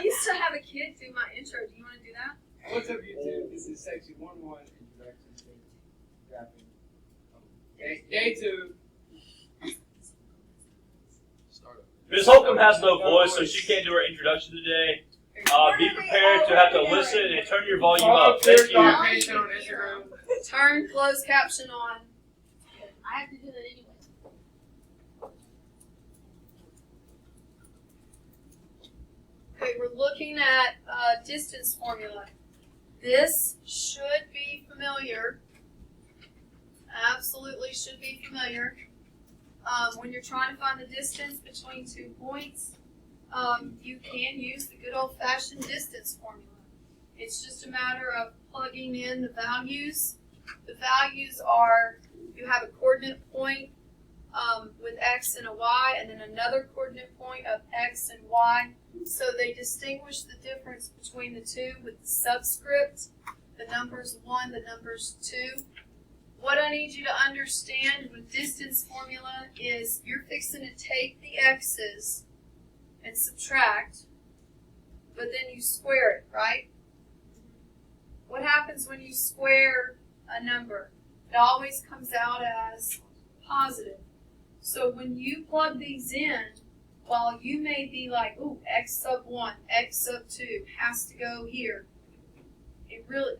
used to have a kid do my intro. Do you want to do that? What's up, YouTube? This is section 1-1, introduction to graphing. Day 2. Ms. Holcombe has no voice, so she can't do her introduction today. Be prepared to have to listen and turn your volume up. Thank you. Turn closed caption on. I have to do that anyway. Okay, we're looking at distance formula. This should be familiar. Absolutely should be familiar. When you're trying to find the distance between 2 points, you can use the good old-fashioned distance formula. It's just a matter of plugging in the values. The values are, you have a coordinate point with x and a y, and then another coordinate point of x and y. So they distinguish the difference between the two with the subscript, the numbers 1, the numbers 2. What I need you to understand with distance formula is you're fixing to take the x's and subtract, but then you square it, right? What happens when you square a number? It always comes out as positive. So when you plug these in, while you may be like, ooh, x sub 1, x sub 2 has to go here,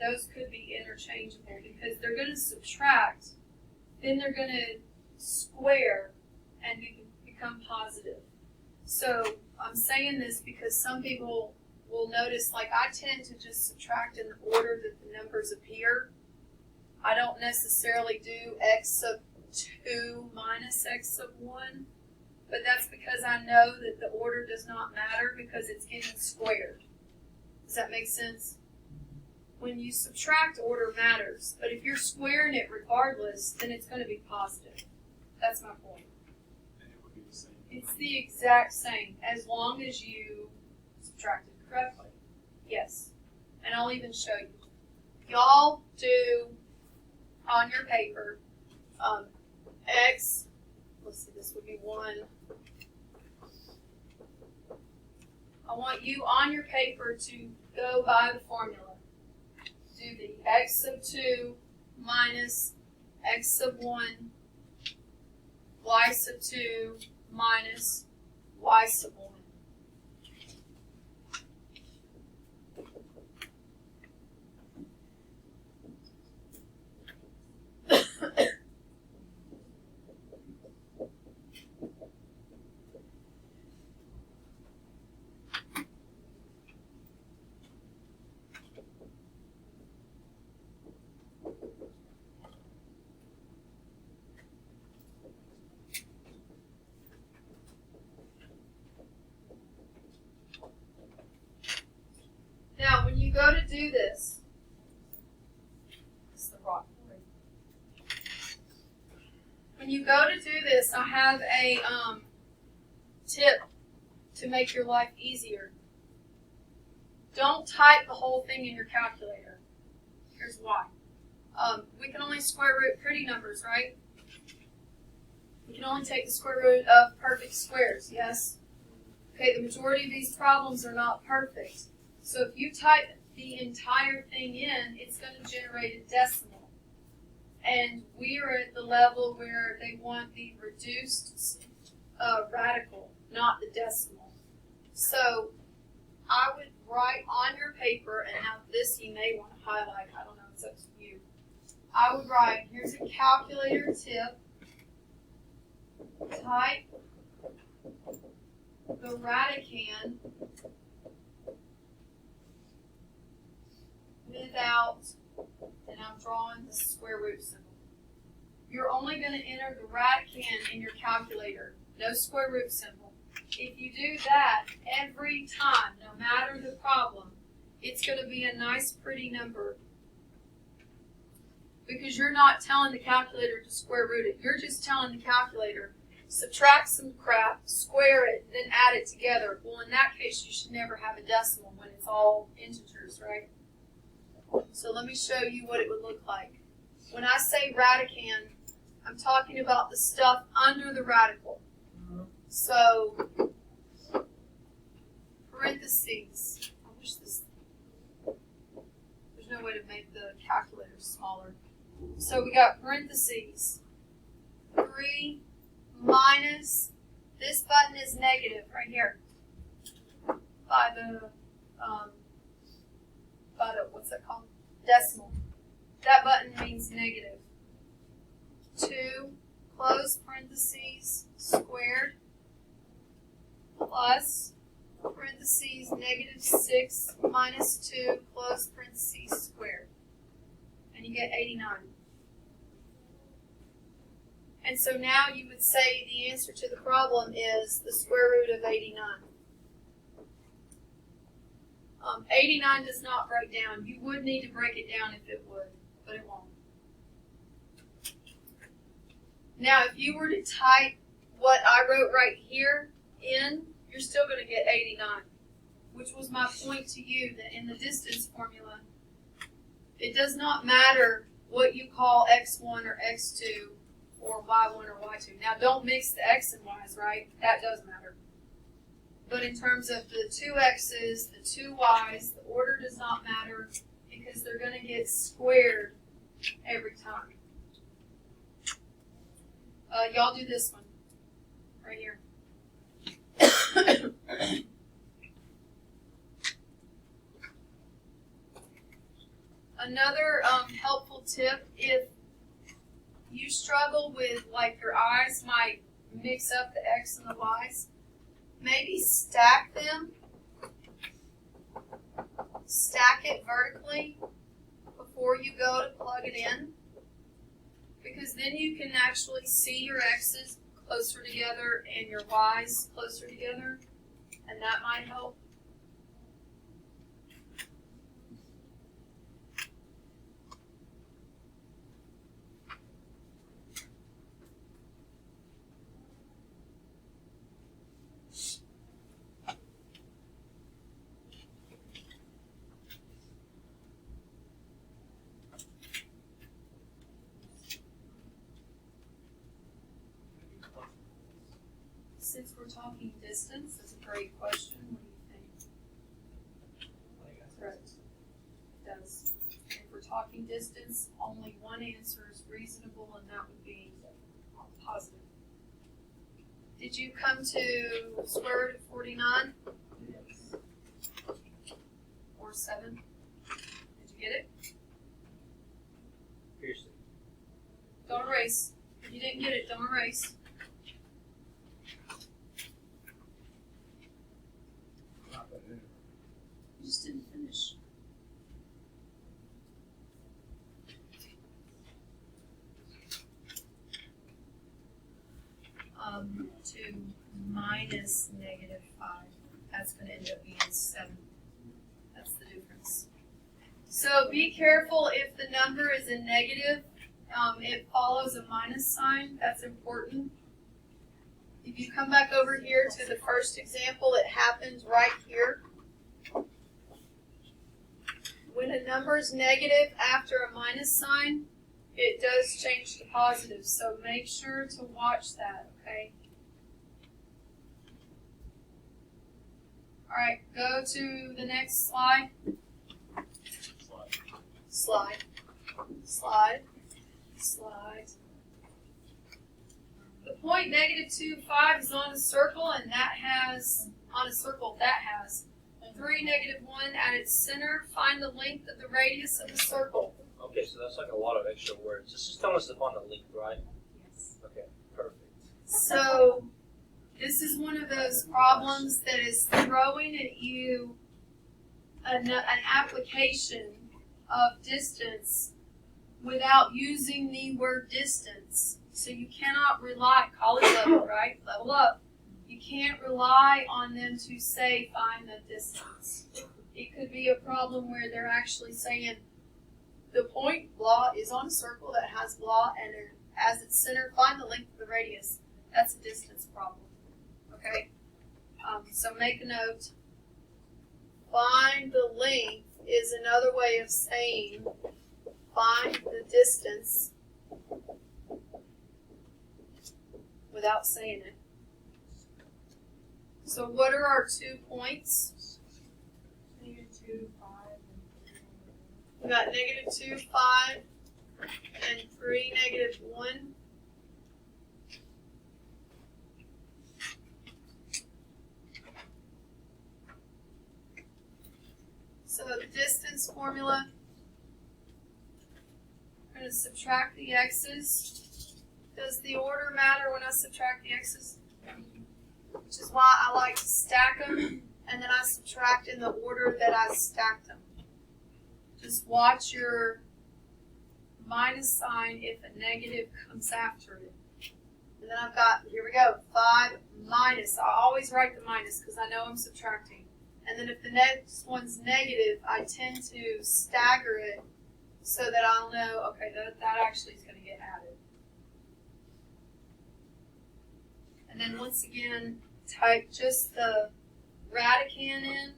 those could be interchangeable because they're going to subtract, then they're going to square and become positive. So I'm saying this because some people will notice, like I tend to just subtract in the order that the numbers appear. I don't necessarily do x sub 2 minus x sub 1, but that's because I know that the order does not matter because it's getting squared. Does that make sense? When you subtract, order matters, but if you're squaring it regardless, then it's going to be positive. That's my point. And it would be the same. It's the exact same, as long as you subtract it correctly. Yes. And I'll even show you. Y'all do on your paper x, let's see, this would be 1. I want you on your paper to go by the formula. Do the x sub 2 minus x sub 1, y sub 2 minus y sub 1. Now, when you go to do this, it's the rock board. When you go to do this, I have a tip to make your life easier. Don't type the whole thing in your calculator. Here's why. We can only square root pretty numbers, right? We can only take the square root of perfect squares, yes? Okay, the majority of these problems are not perfect. So if you type the entire thing in, it's going to generate a decimal. And we are at the level where they want the reduced radical, not the decimal. So I would write on your paper, and now this you may want to highlight, I don't know, it's up to you. I would write, here's a calculator tip, type the radicand without, and I'm drawing the square root symbol. You're only going to enter the radicand in your calculator, no square root symbol. If you do that every time, no matter the problem, it's going to be a nice, pretty number. Because you're not telling the calculator to square root it. You're just telling the calculator, subtract some crap, square it, then add it together. Well, in that case, you should never have a decimal when it's all integers, right? So let me show you what it would look like. When I say radicand, I'm talking about the stuff under the radical. So, for parentheses. I wish there's no way to make the calculator smaller. So we got parentheses. 3 minus, this button is negative right here. By the what's that called? Decimal. That button means negative. 2, close parentheses, squared, plus, parentheses, negative 6 minus 2, close parentheses, squared. And you get 89. And so now you would say the answer to the problem is the square root of 89. 89 does not break down. You would need to break it down if it would, but it won't. Now, if you were to type what I wrote right here in, you're still going to get 89, which was my point to you that in the distance formula, it does not matter what you call x1 or x2 or y1 or y2. Now, don't mix the x and y's, right? That does matter. But in terms of the 2 x's, the 2 y's, the order does not matter because they're going to get squared every time. Y'all do this one right here. Another helpful tip, if you struggle with, like, your eyes might mix up the x and the y's, maybe stack them. Stack it vertically before you go to plug it in, because then you can actually see your x's closer together and your y's closer together, and that might help. Since we're talking distance, that's a great question. What do you think? Correct. It does. If we're talking distance, only one answer is reasonable, and that would be positive. Did you come to square root of 49? Yes. Or 7? Did you get it? Piercing. Don't erase. If you didn't get it, don't erase. You just didn't finish. To minus negative 5. That's going to end up being 7. That's the difference. So be careful if the number is a negative. It follows a minus sign. That's important. If you come back over here to the first example, it happens right here. When a number is negative after a minus sign, it does change to positive. So make sure to watch that, okay? All right, go to the next slide. Slide. The point negative 2, 5 is on a circle, and that has, on a circle, that has 3, negative 1 at its center. Find the length of the radius of the circle. Okay, so that's like a lot of extra words. This is telling us to find the length, right? Yes. Okay, perfect. So this is one of those problems that is throwing at you an application of distance without using the word distance. So you cannot rely, college level, right? Level up. You can't rely on them to say find the distance. It could be a problem where they're actually saying the point blah is on a circle that has blah, and as its center, find the length of the radius. That's a distance problem. Okay? So make a note. Find the length is another way of saying find the distance without saying it. So what are our 2 points? 2, 5, We got -2, 5, and 3, -1. So the distance formula, I'm going to subtract the x's. Does the order matter when I subtract the x's? Which is why I like to stack them, and then I subtract in the order that I stacked them. Just watch your minus sign if a negative comes after it. And then I've got, here we go, 5 minus. I always write the minus because I know I'm subtracting. And then if the next one's negative, I tend to stagger it so that I'll know, okay, that actually is going to get added. And then once again, type just the radicand in.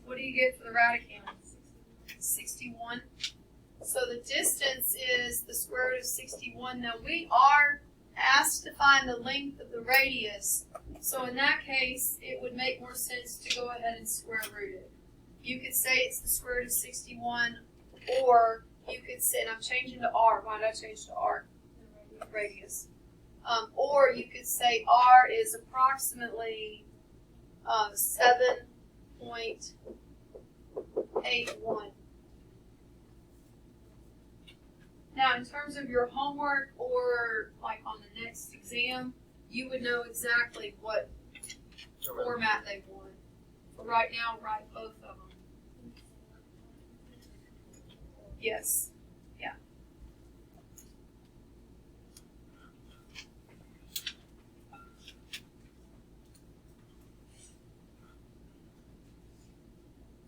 What do you get for the radicand? 61. So the distance is the square root of 61. Now we are asked to find the length of the radius. So in that case, it would make more sense to go ahead and square root it. You could say it's the square root of 61, or you could say, and I'm changing to r. Why did I change to r? Radius. Or you could say r is approximately 7.81. Now, in terms of your homework or like on the next exam, you would know exactly what format they want. But right now, write both of them. Yes. Yeah.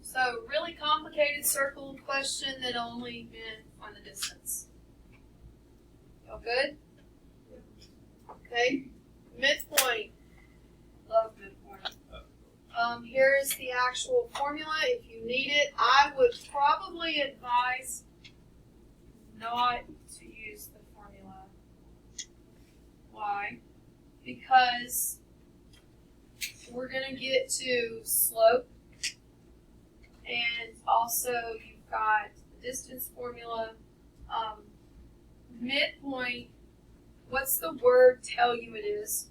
So, really complicated circle question that only meant find the distance. Y'all good? Okay. Midpoint. Love midpoint. Here's the actual formula. If you need it, I would probably advise not to use the formula. Why? Because we're going to get to slope, and also you've got the distance formula. Midpoint, what's the word tell you it is?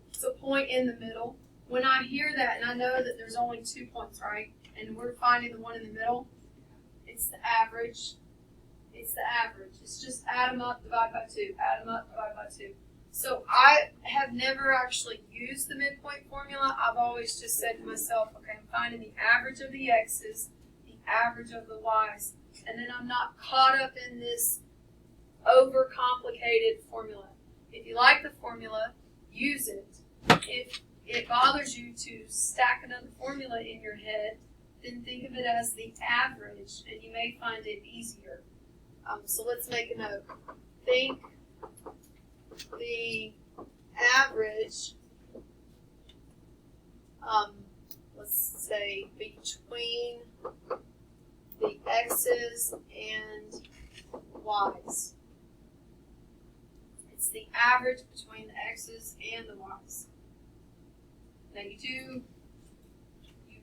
It's a point in the middle. When I hear that, and I know that there's only 2 points, right? And we're finding the one in the middle, it's the average. It's the average. It's just add them up, divide by 2. Add them up, divide by 2. So I have never actually used the midpoint formula. I've always just said to myself, okay, I'm finding the average of the x's, the average of the y's, and then I'm not caught up in this overcomplicated formula. If you like the formula, use it. If it bothers you to stack another formula in your head, then think of it as the average, and you may find it easier. So let's make a note. Think the average, let's say between the x's and y's. It's the average between the x's and the y's. Now you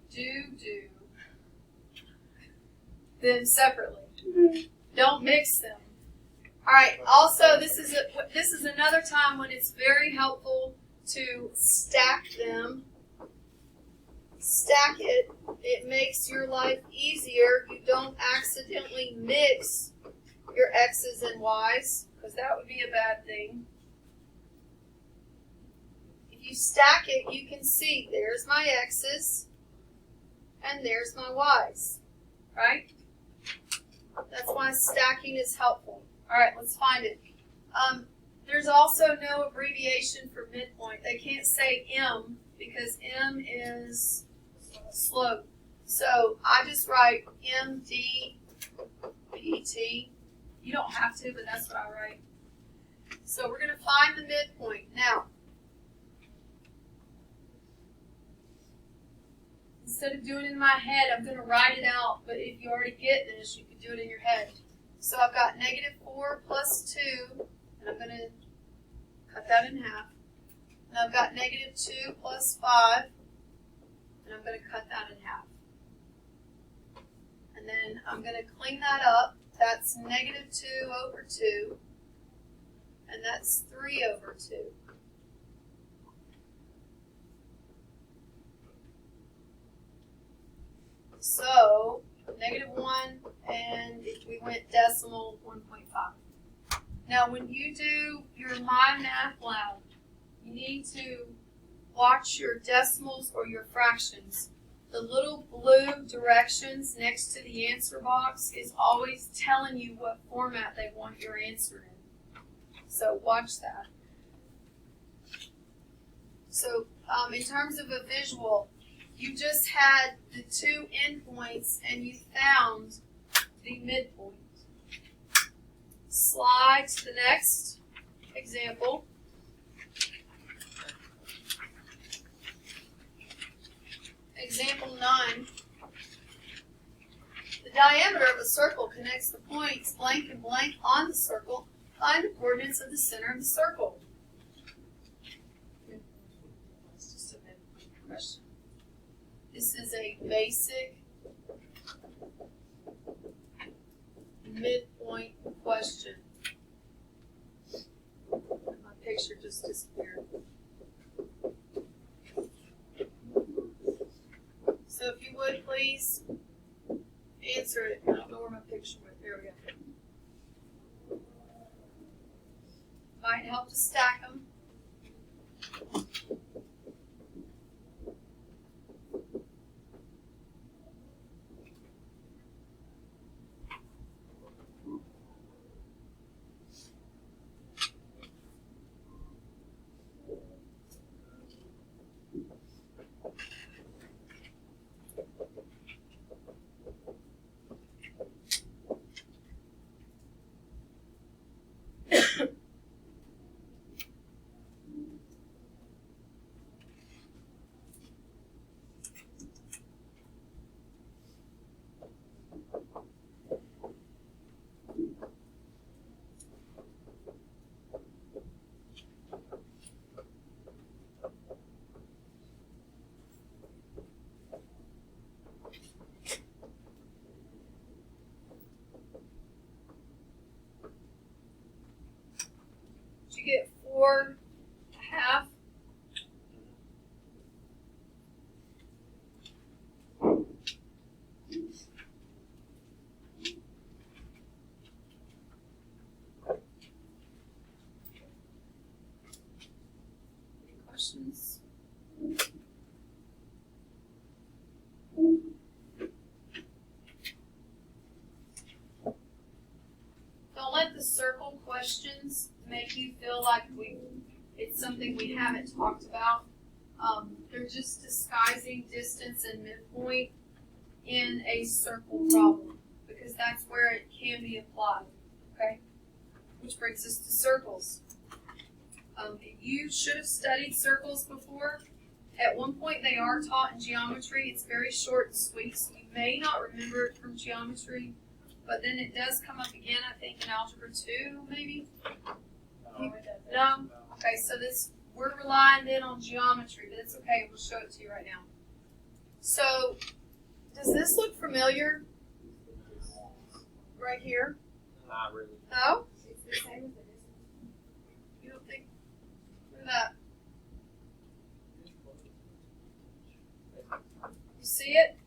do them separately. Don't mix them. All right. Also, this is another time when it's very helpful to stack them. Stack it. It makes your life easier. You don't accidentally mix your x's and y's, because that would be a bad thing. If you stack it, you can see there's my x's and there's my y's, right? That's why stacking is helpful. All right, let's find it. There's also no abbreviation for midpoint. They can't say M because M is slope. So I just write MDPT. You don't have to, but that's what I write. So we're going to find the midpoint. Now, instead of doing it in my head, I'm going to write it out. But if you already get this, you can do it in your head. So I've got -4 plus 2, and I'm going to cut that in half. And I've got negative 2 plus 5, and I'm going to cut that in half. And then I'm going to clean that up. That's negative 2 over 2, and that's 3 over 2. So, negative 1, and if we went decimal, 1.5. Now, when you do your My Math Lab, you need to watch your decimals or your fractions. The little blue directions next to the answer box is always telling you what format they want your answer in. So watch that. So in terms of a visual, you just had the 2 endpoints and you found the midpoint. Slide to the next example. Example 9. The diameter of a circle connects the points blank and blank on the circle. Find the coordinates of the center of the circle. That's just a midpoint question. This is a basic midpoint question. My picture just disappeared. So if you would please answer it. I don't know where my picture went. There we go. Might help to stack them. You get 4.5. Any questions? Don't let the circle questions make you feel like it's something we haven't talked about. They're just disguising distance and midpoint in a circle problem because that's where it can be applied. Okay, which brings us to circles. You should have studied circles before. At one point, they are taught in geometry. It's very short and sweet, so you may not remember it from geometry, but then it does come up again. I think in algebra 2, maybe. No? Okay, so we're relying then on geometry, but it's okay, we'll show it to you right now. So, does this look familiar? Right here? Not really. No? You don't think? Look at that. You see it?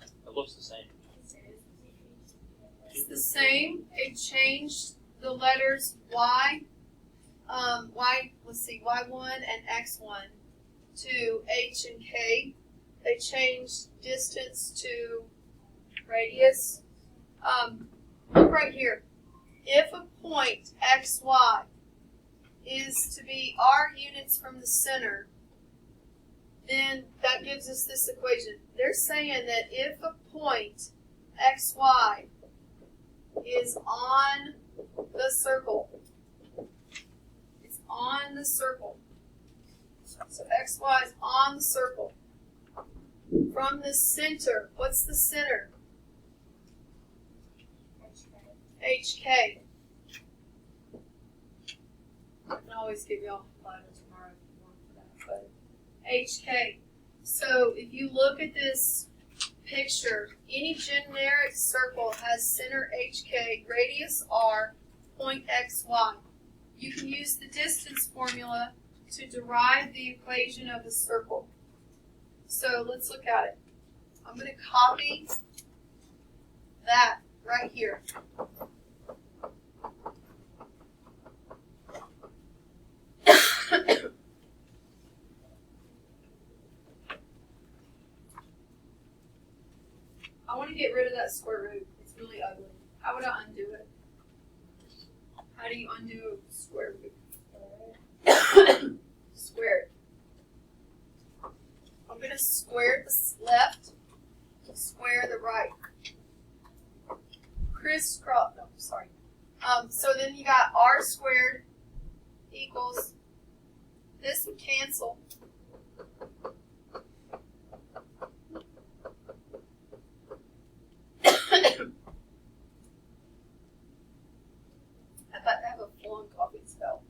It looks the same. It's the same. It changed the letters Y. Y1 and X1 to H and K. They changed distance to radius. Look right here. If a point XY is to be R units from the center, then that gives us this equation. They're saying that if a point XY is on the circle, on the circle. So XY is on the circle. From the center, what's the center? HK. I can always give y'all a ladder tomorrow if you want for that. But HK. So if you look at this picture, any generic circle has center HK, radius R, point XY. You can use the distance formula to derive the equation of a circle. So let's look at it. I'm going to copy that right here. I want to get rid of that square root. It's really ugly. How would I undo it? How do you undo a square root? Square it. I'm going to square the left, square the right. Crisscross, no, sorry. So then you got R squared equals, this would cancel. I'm about to have a full-on coffee spell.